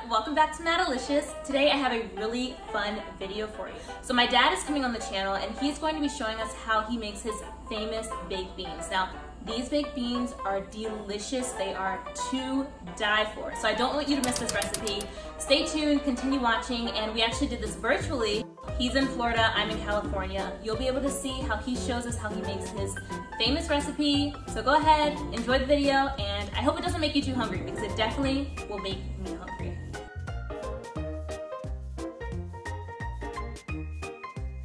welcome back to Madilicious. Today I have a really fun video for you. So my dad is coming on the channel and he's going to be showing us how he makes his famous baked beans. Now, these baked beans are delicious. They are to die for. So I don't want you to miss this recipe. Stay tuned, continue watching, and we actually did this virtually. He's in Florida, I'm in California. You'll be able to see how he shows us how he makes his famous recipe. So go ahead, enjoy the video, and I hope it doesn't make you too hungry because it definitely will make me hungry.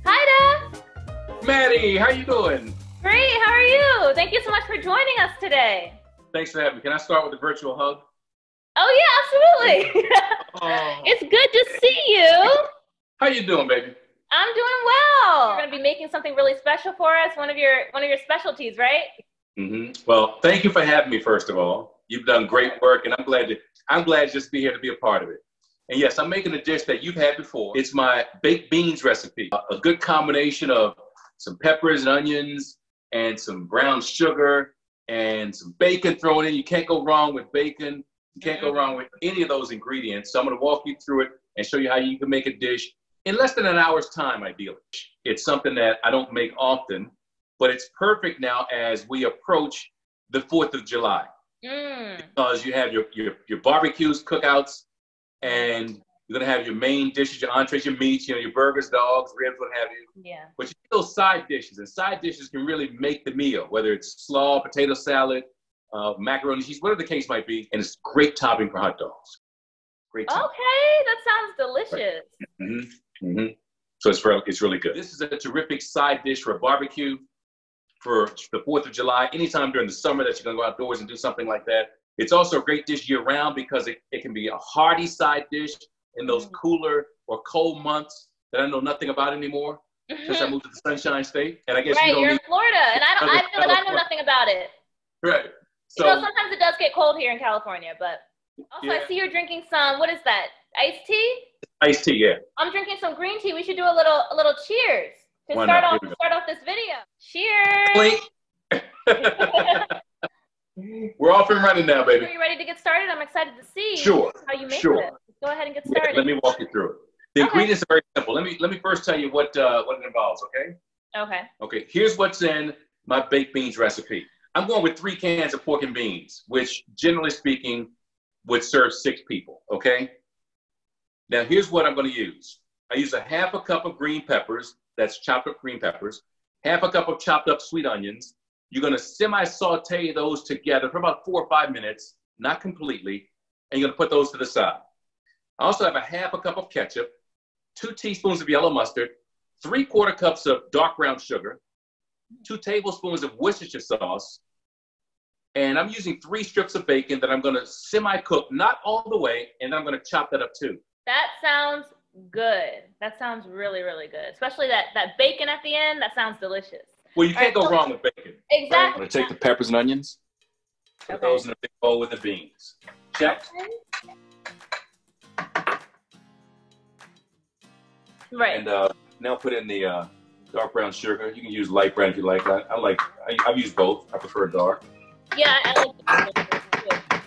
Hi, Dad! Maddie, how you doing? Great, how are you? Thank you so much for joining us today. Thanks for having me. Can I start with a virtual hug? Oh yeah, absolutely. Oh. It's good to see you. How you doing, baby? I'm doing well. You're gonna be making something really special for us. One of your specialties, right? Well, thank you for having me. First of all, you've done great work, and I'm glad to just be here to be a part of it. And yes, I'm making a dish that you've had before. It's my baked beans recipe. A good combination of some peppers and onions and some brown sugar and some bacon thrown in. You can't go wrong with bacon. You can't go wrong with any of those ingredients. So I'm going to walk you through it and show you how you can make a dish in less than an hour's time, ideally. It's something that I don't make often, but it's perfect now as we approach the 4th of July. Because you have your barbecues, cookouts, and you're going to have your main dishes, your entrees, your meats, your burgers, dogs, ribs, what have you. Yeah. But you get those side dishes, and side dishes can really make the meal, whether it's slaw, potato salad, macaroni and cheese, whatever the case might be, and it's great topping for hot dogs. Great topping. Okay, that sounds delicious. Right. So it's really good. This is a terrific side dish for a barbecue for the 4th of July, anytime during the summer that you're going to go outdoors and do something like that. It's also a great dish year-round because it can be a hearty side dish in those cooler or cold months that I know nothing about anymore since I moved to the Sunshine State. And I guess you're in Florida, and I feel like I know nothing about it. Right. So sometimes it does get cold here in California, but also I see you're drinking some, what is that, iced tea? Iced tea, yeah. I'm drinking some green tea. We should do a little cheers to start off this video. Cheers! We're off and running now, baby. Are you ready to get started? I'm excited to see how you make it. Go ahead and get started. Let me walk you through it. The ingredients are very simple. Let me first tell you what it involves, okay? Okay, here's what's in my baked beans recipe. I'm going with 3 cans of pork and beans, which generally speaking would serve 6 people, okay? Now here's what I'm going to use. I use a half a cup of green peppers, that's chopped up green peppers, half a cup of chopped up sweet onions. You're going to semi-saute those together for about 4 or 5 minutes, not completely, and you're going to put those to the side. I also have a half a cup of ketchup, 2 teaspoons of yellow mustard, 3/4 cups of dark brown sugar, 2 tablespoons of Worcestershire sauce, and I'm using 3 strips of bacon that I'm going to semi-cook, not all the way, and then I'm going to chop that up too. That sounds good. That sounds really, really good. Especially that bacon at the end, that sounds delicious. Well, you can't go wrong with bacon. Exactly. Right? I'm going to take the peppers and onions, put those in a big bowl with the beans. Check. Right. And now put in the dark brown sugar. You can use light brown if you like. I've used both. I prefer dark. Yeah, I like.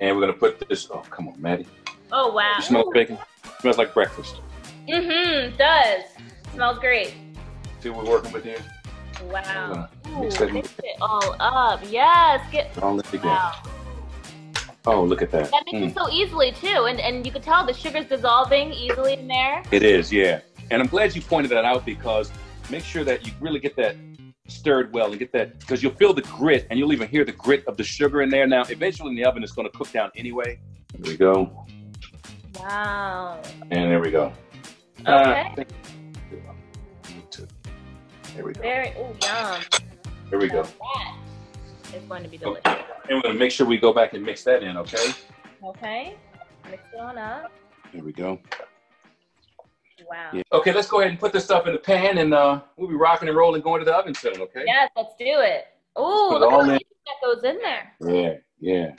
And we're going to put this, oh, come on, Maddie. Oh, wow. You smell bacon? It smells like breakfast. It does. Smells great. See what we're working with here? Wow. Mix it all up. Yes. Get all it together. Wow. Oh, look at that. That makes it so easily, too. And you can tell the sugar's dissolving easily in there. It is, yeah. And I'm glad you pointed that out because make sure that you really get that stirred well and get that, because you'll feel the grit and you'll even hear the grit of the sugar in there. Now, eventually in the oven, it's going to cook down anyway. There we go. Wow. And there we go. Okay. There we go. Yum. There we go. It's going to be delicious. Okay. And we're going to make sure we go back and mix that in, okay? Okay. Mix it on up. There we go. Wow. Yeah. Okay, let's go ahead and put this stuff in the pan and we'll be rocking and rolling going to the oven soon, okay? Yes, let's do it. Ooh, look at that goes in there. Yeah, yeah.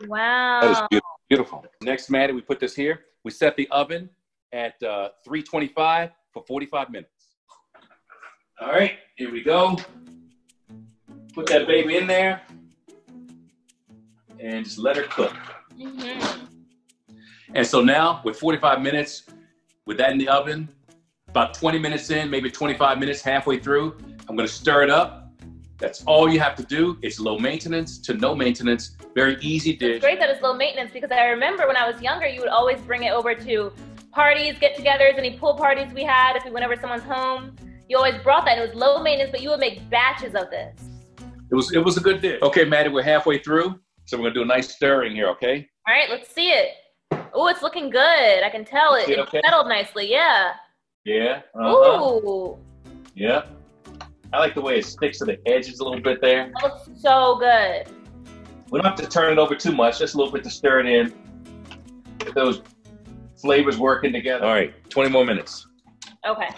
Wow. That is beautiful. Next, Maddie, we put this here. We set the oven at 325 for 45 minutes. All right, here we go. Put that baby in there and just let her cook. And so now with 45 minutes, with that in the oven, about 20 minutes in, maybe 25 minutes halfway through, I'm gonna stir it up. That's all you have to do. It's low maintenance to no maintenance, very easy dish. It's great that it's low maintenance because I remember when I was younger, you would always bring it over to parties, get-togethers, any pool parties we had, if we went over to someone's home. You always brought that, and it was low maintenance, but you would make batches of this. It was a good dish. Okay, Maddie, we're halfway through, so we're gonna do a nice stirring here, okay? All right, let's see it. Oh, it's looking good. I can tell it settled nicely, yeah. Yeah. Ooh. Yeah. I like the way it sticks to the edges a little bit there. That looks so good. We don't have to turn it over too much, just a little bit to stir it in. Get those flavors working together. All right, 20 more minutes. Okay.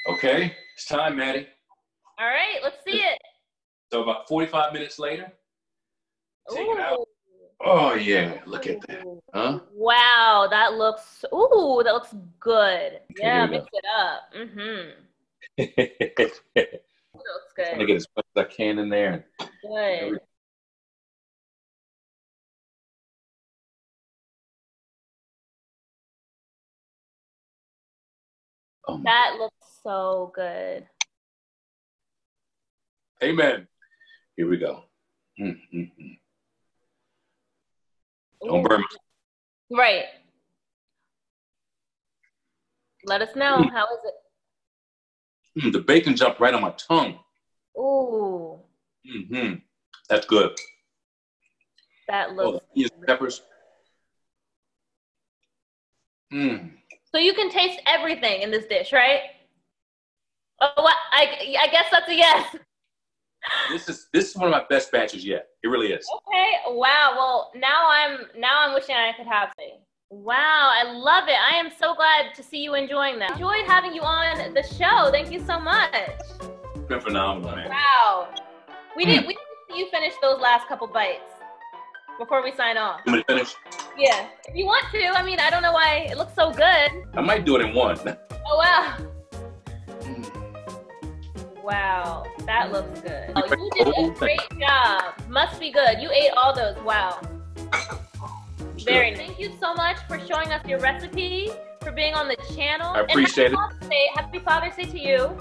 Okay, it's time, Maddie. All right, let's see it. So about 45 minutes later, take it out. Oh yeah, look at that. Huh? Wow, that looks good. Yeah, mix it up. Mm-hmm. It looks good. I'm gonna get as much as I can in there. Good. Oh, that looks so good. Amen. Here we go. Mm-hmm. Don't burn me. Right. Let us know. How is it? The bacon jumped right on my tongue. Ooh. Mm-hmm. That's good. That looks good. Peppers. Mm. So you can taste everything in this dish, right? Oh, I guess that's a yes. This is one of my best batches yet. It really is. Okay. Wow. Well, now I'm wishing I could have it. Wow, I love it. I am so glad to see you enjoying that. Enjoyed having you on the show. Thank you so much. It's been phenomenal, man. Wow. We didn't see you finish those last couple bites before we sign off. You want me to finish? Yeah. If you want to. I mean, I don't know why it looks so good. I might do it in one. Oh, wow. Wow, that looks good. Oh, you did a great job. Must be good. You ate all those. Wow. Very nice. Thank you so much for showing us your recipe, for being on the channel. I appreciate it. Happy Father's Day to you.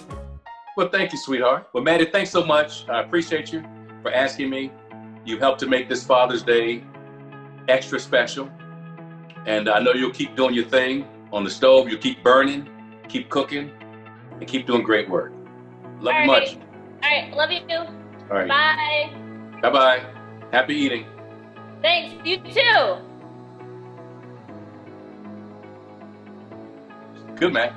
Well, thank you, sweetheart. Well, Maddie, thanks so much. I appreciate you for asking me. You've helped to make this Father's Day extra special. And I know you'll keep doing your thing on the stove. You'll keep burning, keep cooking, and keep doing great work. Love you much. All right, love you too. All right. Bye. Bye-bye. Happy eating. Thanks, you too. Good, man.